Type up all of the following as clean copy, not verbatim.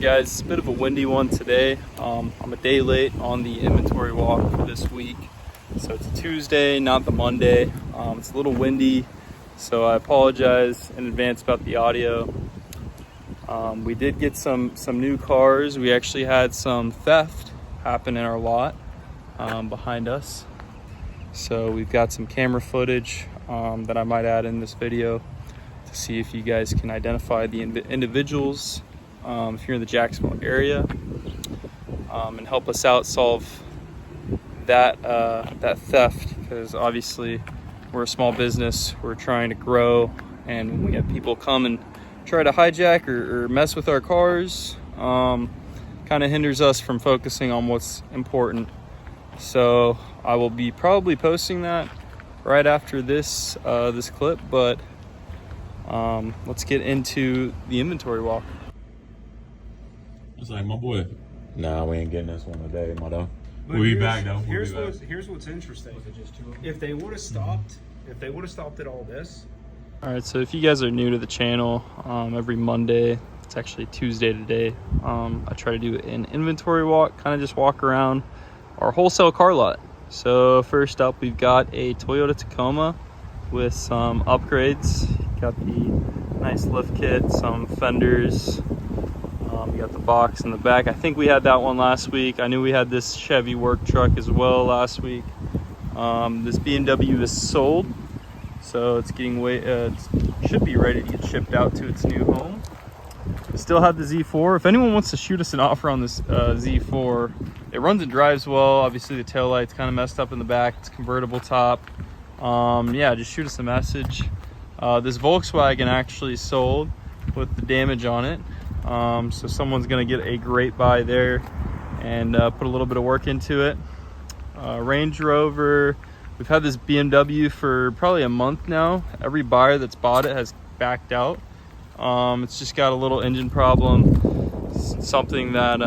guys, it's a bit of a windy one today. I'm a day late on the inventory walk for this week. So it's a Tuesday, not the Monday. It's a little windy, so I apologize in advance about the audio. We did get some new cars. We actually had some theft happen in our lot behind us. So we've got some camera footage that I might add in this video to see if you guys can identify the individuals if you're in the Jacksonville area, and help us out solve that theft, because obviously we're a small business, we're trying to grow, and when we have people come and try to hijack or mess with our cars, kind of hinders us from focusing on what's important. So I will be probably posting that right after this clip, but let's get into the inventory walk. It's like, my boy. Nah, we ain't getting this one today, my dog. We'll be back though. Here's what's interesting. If they would have stopped, at all this. All right, so if you guys are new to the channel, every Monday, it's actually Tuesday today, I try to do an inventory walk, kind of just walk around our wholesale car lot. So first up, we've got a Toyota Tacoma with some upgrades. Got the nice lift kit, some fenders. We got the box in the back. I think we had that one last week. I knew we had this Chevy work truck as well last week. This BMW is sold, so it's getting it should be ready to get shipped out to its new home. We still have the Z4. If anyone wants to shoot us an offer on this Z4, it runs and drives well. Obviously the taillight's kind of messed up in the back. It's convertible top. Yeah, just shoot us a message. This Volkswagen actually sold with the damage on it. So someone's gonna get a great buy there and put a little bit of work into it. Range Rover, we've had this BMW for probably a month now. Every buyer that's bought it has backed out. It's just got a little engine problem, something that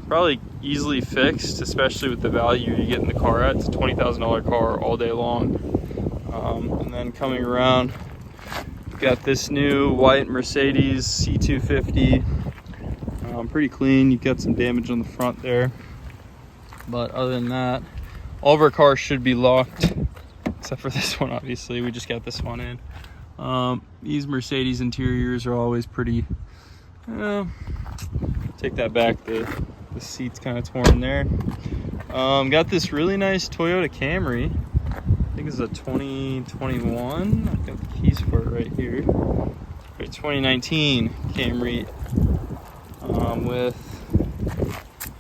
probably easily fixed, especially with the value you get in the car at. It's a $20,000 car all day long. And then coming around, we've got this new white Mercedes C250. Pretty clean. You've got some damage on the front there, but other than that, all of our cars should be locked except for this one. Obviously we just got this one in. These Mercedes interiors are always pretty, take that back, the seat's kind of torn there. Got this really nice Toyota Camry. I think it's a 2021. I've got the keys for it right here. 2019 Camry, with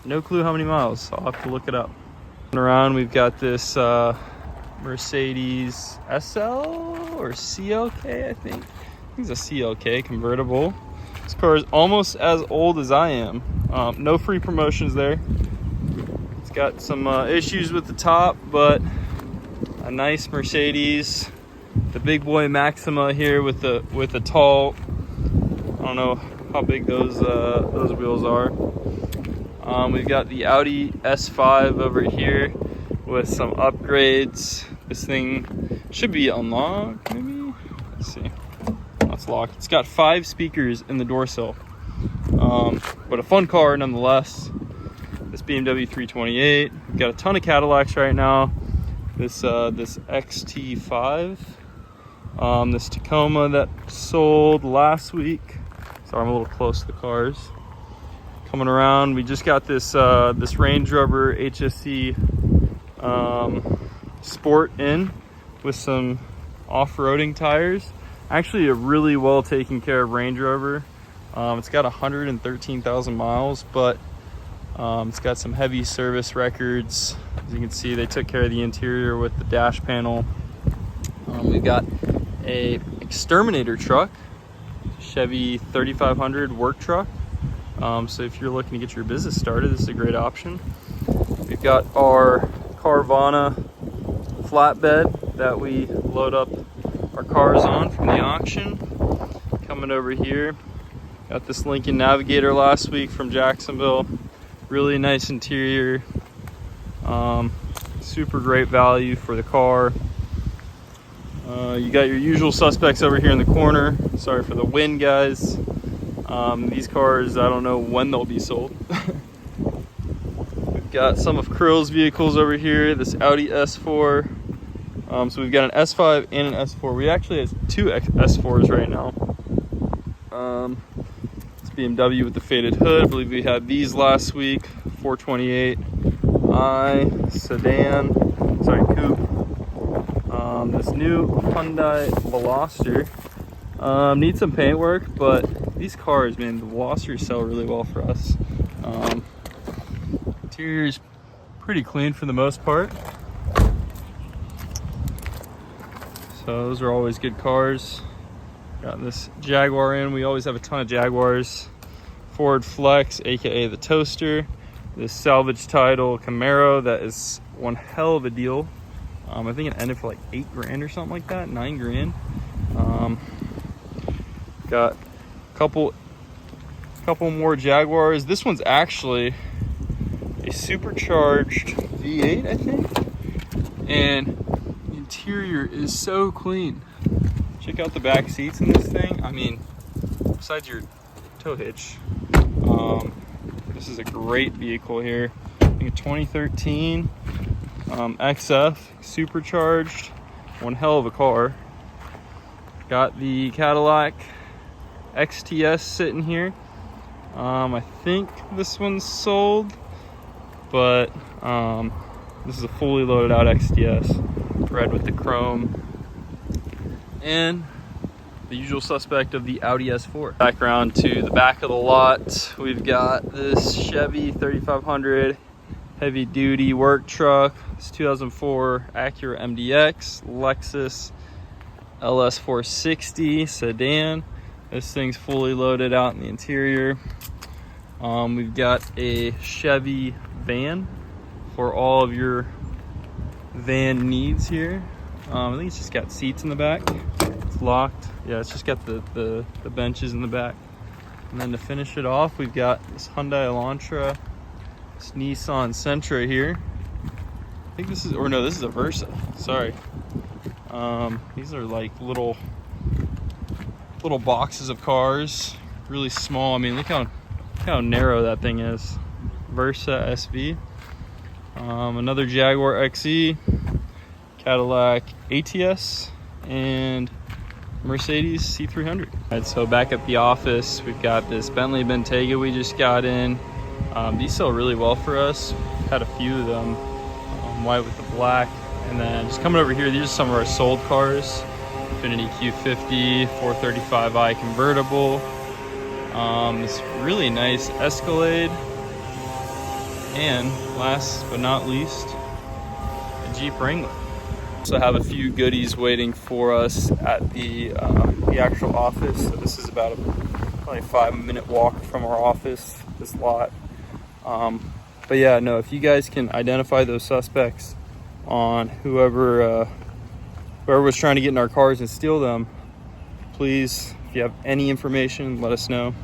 no clue how many miles. I'll have to look it up. And around, we've got this Mercedes SL or CLK, I think. It's a CLK convertible. This car is almost as old as I am. No free promotions there. It's got some issues with the top, but a nice Mercedes. The big boy Maxima here with the tall, I don't know how big those wheels are. We've got the Audi S5 over here with some upgrades. This thing should be unlocked, maybe. Let's see. Oh, it's locked. It's got 5 speakers in the door sill, but a fun car nonetheless. This BMW 328. We've got a ton of Cadillacs right now. This XT5. This Tacoma that sold last week. Sorry, I'm a little close to the cars. Coming around, we just got this this Range Rover HSE Sport in with some off-roading tires. Actually a really well taken care of Range Rover. It's got 113,000 miles, but it's got some heavy service records. As you can see, they took care of the interior with the dash panel. We've got a Exterminator truck, Chevy 3500 work truck. So if you're looking to get your business started, this is a great option. We've got our Carvana flatbed that we load up our cars on from the auction. Coming over here, got this Lincoln Navigator last week from Jacksonville. Really nice interior. Super great value for the car. You got your usual suspects over here in the corner. Sorry for the wind, guys. These cars, I don't know when they'll be sold. We've got some of Krill's vehicles over here, this Audi S4. So we've got an S5 and an S4. We actually have two S4s right now. It's BMW with the faded hood. I believe we had these last week. 428i sedan, coupe. This new Hyundai Veloster needs some paint work, but these cars, man, the Velosters sell really well for us. Interior's pretty clean for the most part. So those are always good cars. Got this Jaguar in. We always have a ton of Jaguars. Ford Flex, aka the Toaster. This salvage title Camaro that is one hell of a deal. I think it ended for like 8 grand or something like that, 9 grand. Got a couple more Jaguars. This one's actually a supercharged V8, I think. And the interior is so clean. Check out the back seats in this thing. I mean, besides your tow hitch, this is a great vehicle here. I think a 2013 XF, supercharged, one hell of a car. Got the Cadillac XTS sitting here. I think this one's sold, but this is a fully loaded out XTS, red with the chrome. And the usual suspect of the Audi S4. Back around to the back of the lot, we've got this Chevy 3500 heavy duty work truck. It's 2004 Acura MDX, Lexus LS460 sedan. This thing's fully loaded out in the interior. We've got a Chevy van for all of your van needs here. I think it's just got seats in the back. It's locked. Yeah, it's just got the benches in the back. And then to finish it off, we've got this Hyundai Elantra, this Nissan Sentra here. I think this is, or no, this is a Versa. Sorry. These are like little boxes of cars, really small. I mean, look how narrow that thing is. Versa SV. Another Jaguar XE, Cadillac ATS, and Mercedes C300. All right, so back at the office, we've got this Bentley Bentayga we just got in. These sell really well for us. We've had a few of them, white with the black. And then just coming over here, these are some of our sold cars. Infiniti Q50, 435i convertible. This really nice Escalade. And last but not least, a Jeep Wrangler. Also have a few goodies waiting for us at the actual office. So this is about probably a 5-minute walk from our office, this lot. But yeah, no, if you guys can identify those suspects on whoever was trying to get in our cars and steal them, please, if you have any information, let us know.